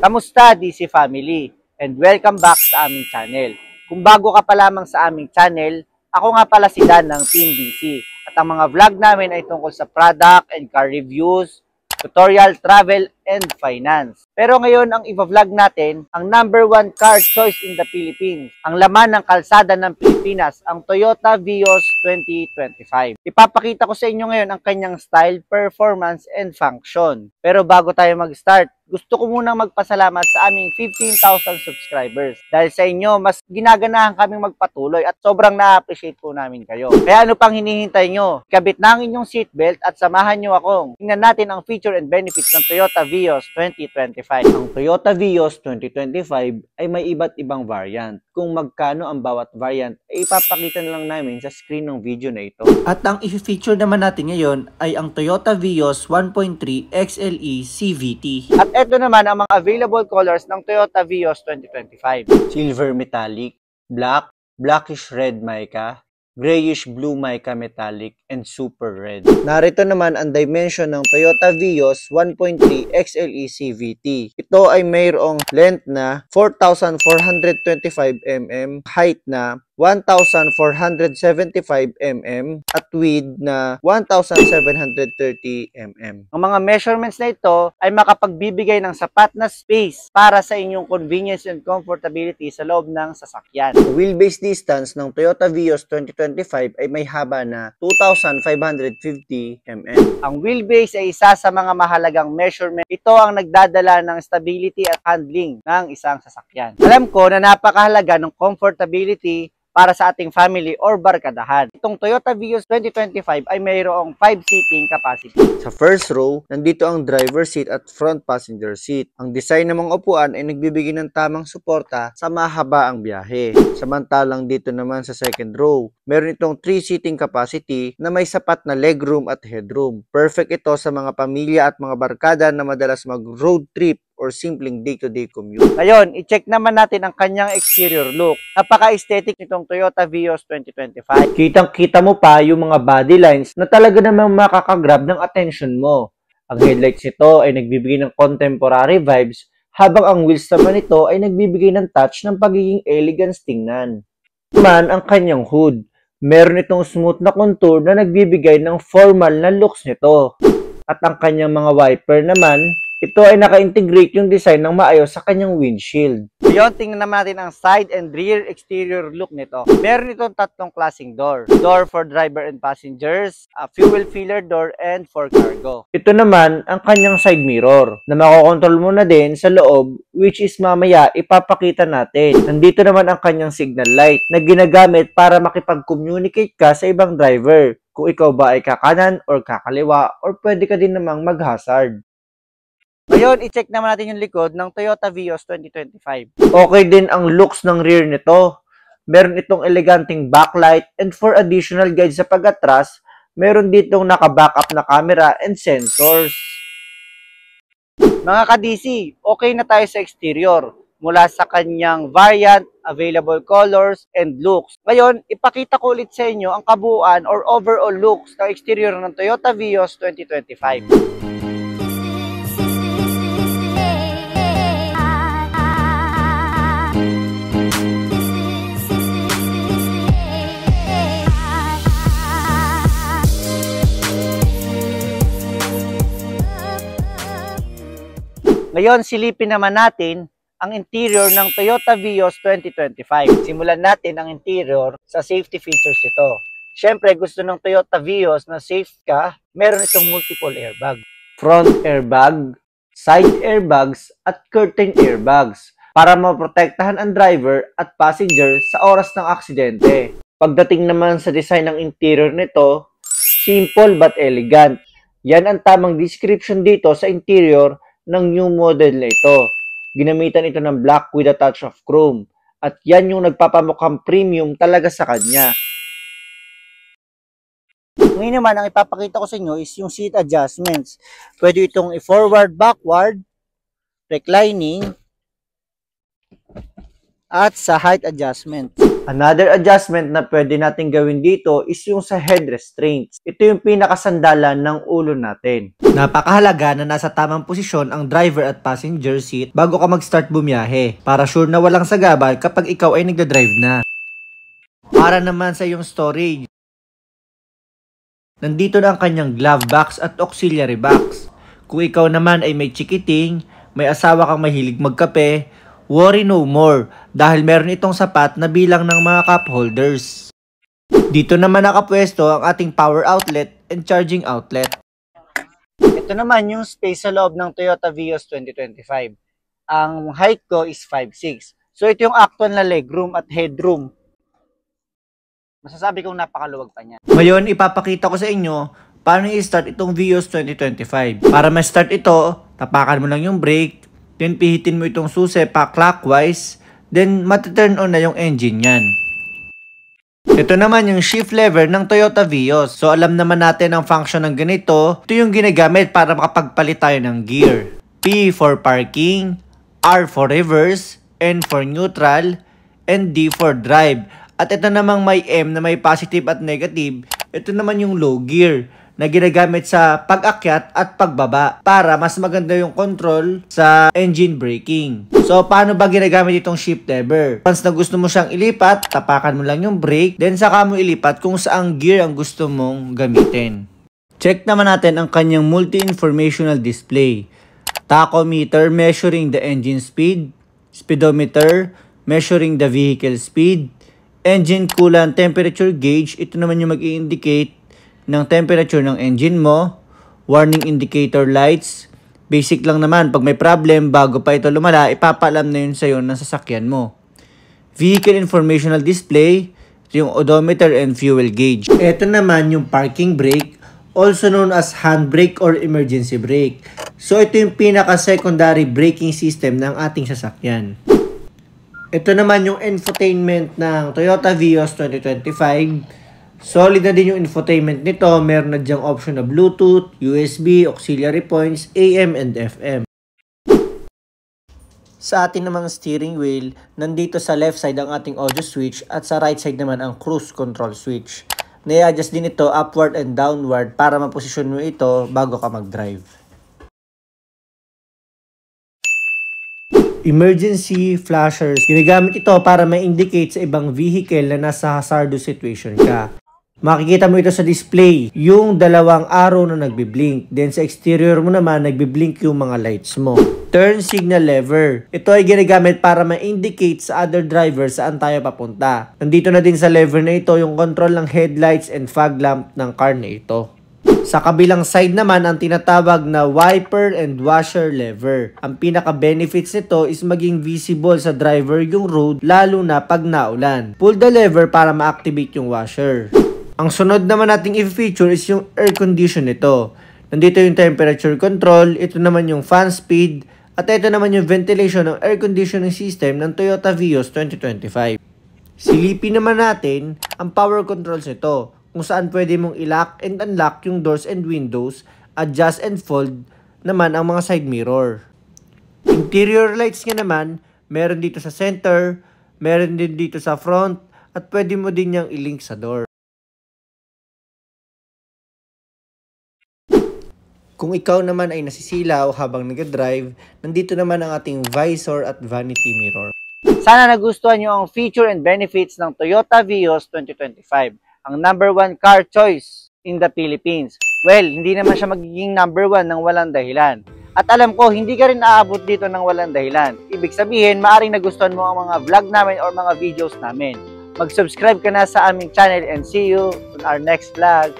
Kamusta DC family? And welcome back sa aming channel. Kung bago ka pa lamang sa aming channel, ako nga pala si Dan ng Team DC. At ang mga vlog namin ay tungkol sa product and car reviews, tutorial, travel, and finance. Pero ngayon ang i-vlog natin, ang #1 car choice in the Philippines. Ang laman ng kalsada ng Pilipinas, ang Toyota Vios 2025. Ipapakita ko sa inyo ngayon ang kanyang style, performance, and function. Pero bago tayo mag-start, gusto ko munang magpasalamat sa aming 15,000 subscribers. Dahil sa inyo, mas ginaganahan kaming magpatuloy at sobrang na-appreciate po namin kayo. Kaya ano pang hinihintay nyo? Kabit na ang inyong seatbelt at samahan nyo akong tingnan natin ang feature and benefits ng Toyota Vios 2025. Ang Toyota Vios 2025 ay may iba't ibang variant. Kung magkano ang bawat variant, ay ipapakita na lang namin sa screen ng video na ito. At ang i-feature naman natin ngayon ay ang Toyota Vios 1.3 XLE CVT. At ito naman ang mga available colors ng Toyota Vios 2025. Silver metallic, black, blackish red mica, grayish blue mica metallic, and super red. Narito naman ang dimension ng Toyota Vios 1.3 XLE CVT. Ito ay mayroong length na 4,425 mm, height na 1,475 mm at width na 1,730 mm. Ang mga measurements na ito ay makapagbibigay ng sapat na space para sa inyong convenience and comfortability sa loob ng sasakyan. The wheelbase distance ng Toyota Vios 2025 ay may haba na 2,550 mm. Ang wheelbase ay isa sa mga mahalagang measurement. Ito ang nagdadala ng stability at handling ng isang sasakyan. Alam ko na napakahalaga ng comfortability para sa ating family or barkadahan. Itong Toyota Vios 2025 ay mayroong 5 seating capacity. Sa first row, nandito ang driver seat at front passenger seat. Ang design ng mga upuan ay nagbibigay ng tamang suporta sa mahabaang biyahe. Samantalang dito naman sa second row, meron itong 3 seating capacity na may sapat na legroom at headroom. Perfect ito sa mga pamilya at mga barkada na madalas mag-road trip or simpleng day-to-day commute. Ngayon, i-check naman natin ang kanyang exterior look. Napaka-aesthetic nitong Toyota Vios 2025. Kitang-kita mo pa yung mga body lines na talaga namang makakagrab ng attention mo. Ang headlights nito ay nagbibigay ng contemporary vibes, habang ang wheels naman nito ay nagbibigay ng touch ng pagiging elegance tingnan. Naman ang kanyang hood. Meron itong smooth na contour na nagbibigay ng formal na looks nito. At ang kanyang mga wiper naman, ito ay naka-integrate yung design ng maayos sa kanyang windshield. Ngayon, tingnan naman natin ang side and rear exterior look nito. Meron itong tatlong klaseng door. Door for driver and passengers, a fuel filler door, and for cargo. Ito naman ang kanyang side mirror na makokontrol mo na din sa loob, which is mamaya ipapakita natin. Nandito naman ang kanyang signal light na ginagamit para makipag-communicate ka sa ibang driver. Kung ikaw ba ay kakanan or kakaliwa or pwede ka din namang mag-hazard. Ngayon, i-check naman natin yung likod ng Toyota Vios 2025. Okay din ang looks ng rear nito. Meron itong eleganteng backlight and for additional guide sa pag-atras, meron ditong naka-backup na camera and sensors. Mga ka-DC, okay na tayo sa exterior mula sa kanyang variant, available colors, and looks. Ngayon, ipakita ko ulit sa inyo ang kabuuan or overall looks ng exterior ng Toyota Vios 2025. Ngayon, silipin naman natin ang interior ng Toyota Vios 2025. Simulan natin ang interior sa safety features ito. Siyempre, gusto ng Toyota Vios na safe ka, meron itong multiple airbag. Front airbag, side airbags, at curtain airbags para maprotektahan ang driver at passenger sa oras ng aksidente. Pagdating naman sa design ng interior nito, simple but elegant. Yan ang tamang description dito sa interior ng new model na ito. Ginamitan ito ng black with a touch of chrome. At yan yung nagpapamukhang premium talaga sa kanya. Ngayon naman, ang ipapakita ko sa inyo is yung seat adjustments. Pwede itong i-forward, backward, reclining, at sa height adjustment. Another adjustment na pwede natin gawin dito is yung sa head restraints. Ito yung pinakasandalan ng ulo natin. Napakahalaga na nasa tamang posisyon ang driver at passenger seat bago ka mag-start bumiyahe para sure na walang sagabal kapag ikaw ay nagda-drive na. Para naman sa iyong storage, nandito na ang kanyang glove box at auxiliary box. Kung ikaw naman ay may chikiting, may asawa kang mahilig magkape, worry no more dahil meron itong sapat na bilang ng mga cup holders. Dito naman nakapwesto ang ating power outlet and charging outlet. Ito naman yung space sa loob ng Toyota Vios 2025. Ang height ko is 5'6". So ito yung actual na legroom at headroom. Masasabi kong napakaluwag pa niya. Ngayon ipapakita ko sa inyo paano i-start itong Vios 2025. Para ma-start ito, tapakan mo lang yung brake, then pihitin mo itong susi pa clockwise, then mati-turn on na yung engine yan. Ito naman yung shift lever ng Toyota Vios. So alam naman natin ang function ng ganito. Ito yung ginagamit para makapagpalit tayo ng gear. P for parking, R for reverse, N for neutral, and D for drive. At ito namang may M na may positive at negative. Ito naman yung low gear na ginagamit sa pag-akyat at pagbaba para mas maganda yung control sa engine braking. So, paano ba ginagamit itong shift lever? Once na gusto mo siyang ilipat, tapakan mo lang yung brake, then saka mo ilipat kung saang gear ang gusto mong gamitin. Check naman natin ang kanyang multi-informational display. Tachometer measuring the engine speed, speedometer measuring the vehicle speed, engine coolant temperature gauge, ito naman yung mag-i-indicate ng temperature ng engine mo, warning indicator lights, basic lang naman, pag may problem, bago pa ito lumala, ipapaalam na yun sa'yo ng sasakyan mo. Vehicle informational display, yung odometer and fuel gauge. Ito naman yung parking brake, also known as handbrake or emergency brake. So ito yung pinaka-secondary braking system ng ating sasakyan. Ito naman yung infotainment ng Toyota Vios 2025. Solid na din yung infotainment nito. Meron na dyang option na Bluetooth, USB, auxiliary points, AM and FM. Sa ating namang steering wheel, nandito sa left side ang ating audio switch at sa right side naman ang cruise control switch. Na-adjust din ito upward and downward para maposisyon mo ito bago ka mag-drive. Emergency flashers. Ginagamit ito para ma-indicate sa ibang vehicle na nasa hazardous situation ka. Makikita mo ito sa display, yung dalawang arrow na nagbiblink. Then sa exterior mo naman, nagbiblink yung mga lights mo. Turn signal lever. Ito ay ginagamit para ma-indicate sa other drivers saan tayo papunta. Nandito na din sa lever na ito yung control ng headlights and fog lamp ng car na ito. Sa kabilang side naman, ang tinatawag na wiper and washer lever. Ang pinaka-benefits nito is maging visible sa driver yung road, lalo na pag naulan. Pull the lever para ma-activate yung washer. Ang sunod naman nating i-feature is yung air condition nito. Nandito yung temperature control, ito naman yung fan speed, at ito naman yung ventilation ng air conditioning system ng Toyota Vios 2025. Silipin naman natin ang power controls nito, kung saan pwede mong i-lock and unlock yung doors and windows, adjust and fold naman ang mga side mirror. Interior lights nga naman, meron dito sa center, meron din dito sa front, at pwede mo din niyang i-link sa door. Kung ikaw naman ay nasisilaw habang nag-drive, nandito naman ang ating visor at vanity mirror. Sana nagustuhan nyo ang feature and benefits ng Toyota Vios 2025, ang #1 car choice in the Philippines. Well, hindi naman siya magiging #1 ng walang dahilan. At alam ko, hindi ka rin aabot dito ng walang dahilan. Ibig sabihin, maaring nagustuhan mo ang mga vlog namin or mga videos namin. Mag-subscribe ka na sa aming channel and see you on our next vlog.